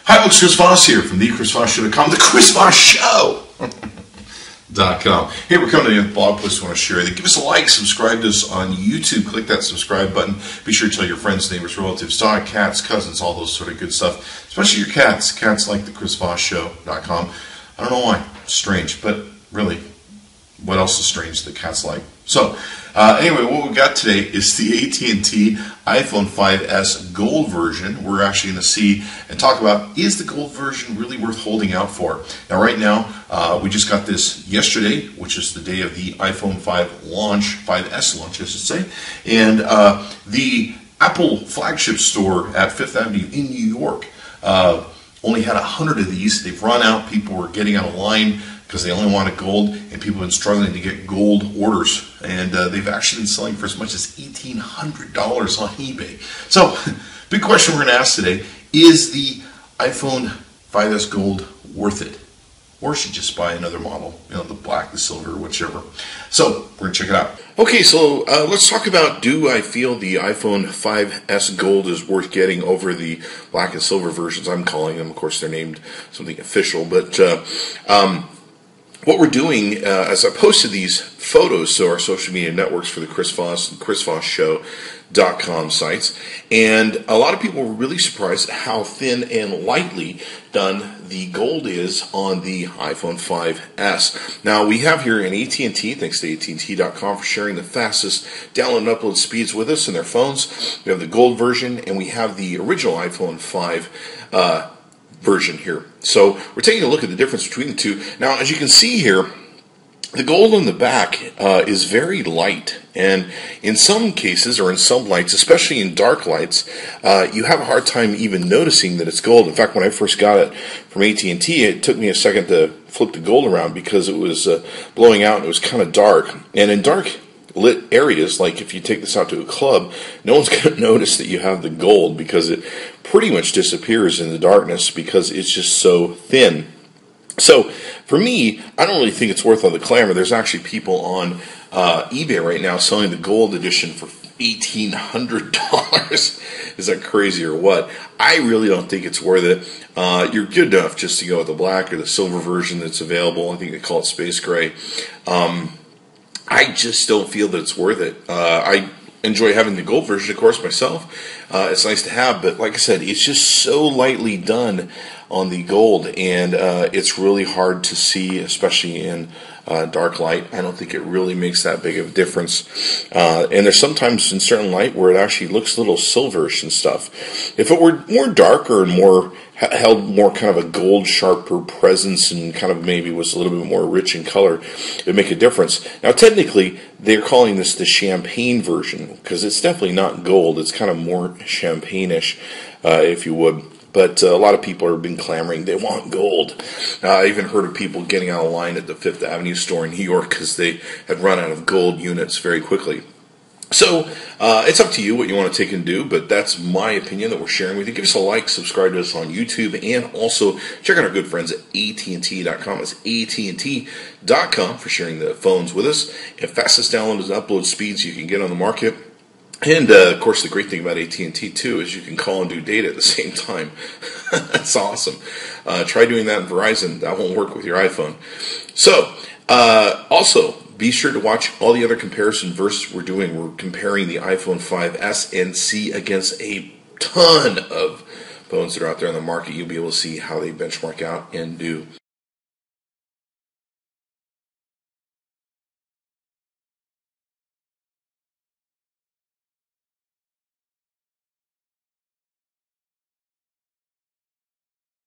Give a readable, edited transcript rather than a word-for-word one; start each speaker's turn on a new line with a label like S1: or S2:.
S1: Hi folks, Chris Voss here from the Chris Voss Show.com, the Chris Voss Show.com. Hey, we're coming to the blog post I want to share. Give us a like, subscribe to us on YouTube, click that subscribe button. Be sure to tell your friends, neighbors, relatives, dog, cats, cousins, all those sort of good stuff. Especially your cats. Cats like the Chris Voss Show.com. I don't know why. It's strange, but really, what else is strange that cats like? So, anyway, what we got today is the AT&T iPhone 5S Gold version. We're actually going to see and talk about, is the Gold version really worth holding out for? Now, right now, we just got this yesterday, which is the day of the iPhone 5 launch, 5S launch, I should say, and the Apple flagship store at Fifth Avenue in New York only had 100 of these. They've run out. People were getting out of line because they only wanted gold, and people have been struggling to get gold orders. And they've actually been selling for as much as $1,800 on eBay. So, big question we're going to ask today, is the iPhone 5S Gold worth it? Or should you just buy another model, you know, the black, the silver, whichever. So, we're going to check it out. Okay, so let's talk about, do I feel the iPhone 5S Gold is worth getting over the black and silver versions? I'm calling them. Of course, they're named something official, but what we're doing, as I posted these photos to our social media networks for the Chris Voss and Chris Voss Show.com sites, and a lot of people were really surprised at how thin and lightly done the gold is on the iPhone 5S. Now, we have here an AT&T, thanks to AT&T.com for sharing the fastest download and upload speeds with us in their phones. We have the gold version, and we have the original iPhone 5 version here. So we're taking a look at the difference between the two. Now, as you can see here, the gold on the back is very light, and in some cases, or in some lights, especially in dark lights, you have a hard time even noticing that it's gold. In fact, when I first got it from AT&T, it took me a second to flip the gold around because it was blowing out and it was kind of dark. And in dark lit areas, like if you take this out to a club, no one's going to notice that you have the gold because it pretty much disappears in the darkness because it's just so thin. So for me, I don't really think it's worth all the clamor. There's actually people on eBay right now selling the gold edition for $1,800. Is that crazy or what? I really don't think it's worth it. You're good enough just to go with the black or the silver version that's available. I think they call it space gray. I just don't feel that it's worth it. I enjoy having the gold version, of course, myself. It's nice to have, but like I said, it's just so lightly done on the gold, and it's really hard to see, especially in dark light. I don't think it really makes that big of a difference. And there's sometimes in certain light where it actually looks a little silverish and stuff. If it were more darker and more held more kind of a gold sharper presence and kind of maybe was a little bit more rich in color, it would make a difference. Now, technically, they're calling this the champagne version because it's definitely not gold. It's kind of more champagne-ish, if you would. But a lot of people have been clamoring they want gold. I even heard of people getting out of line at the Fifth Avenue store in New York because they had run out of gold units very quickly. So, it's up to you what you want to take and do, but that's my opinion that we're sharing with you. Give us a like, subscribe to us on YouTube, and also check out our good friends at AT&T.com. It's AT&T.com for sharing the phones with us. And fastest download and upload speeds you can get on the market. And, of course, the great thing about AT&T, too, is you can call and do data at the same time. That's awesome. Try doing that in Verizon. That won't work with your iPhone. So, also, be sure to watch all the other comparison versus we're doing. We're comparing the iPhone 5S and C against a ton of phones that are out there on the market. You'll be able to see how they benchmark out and do.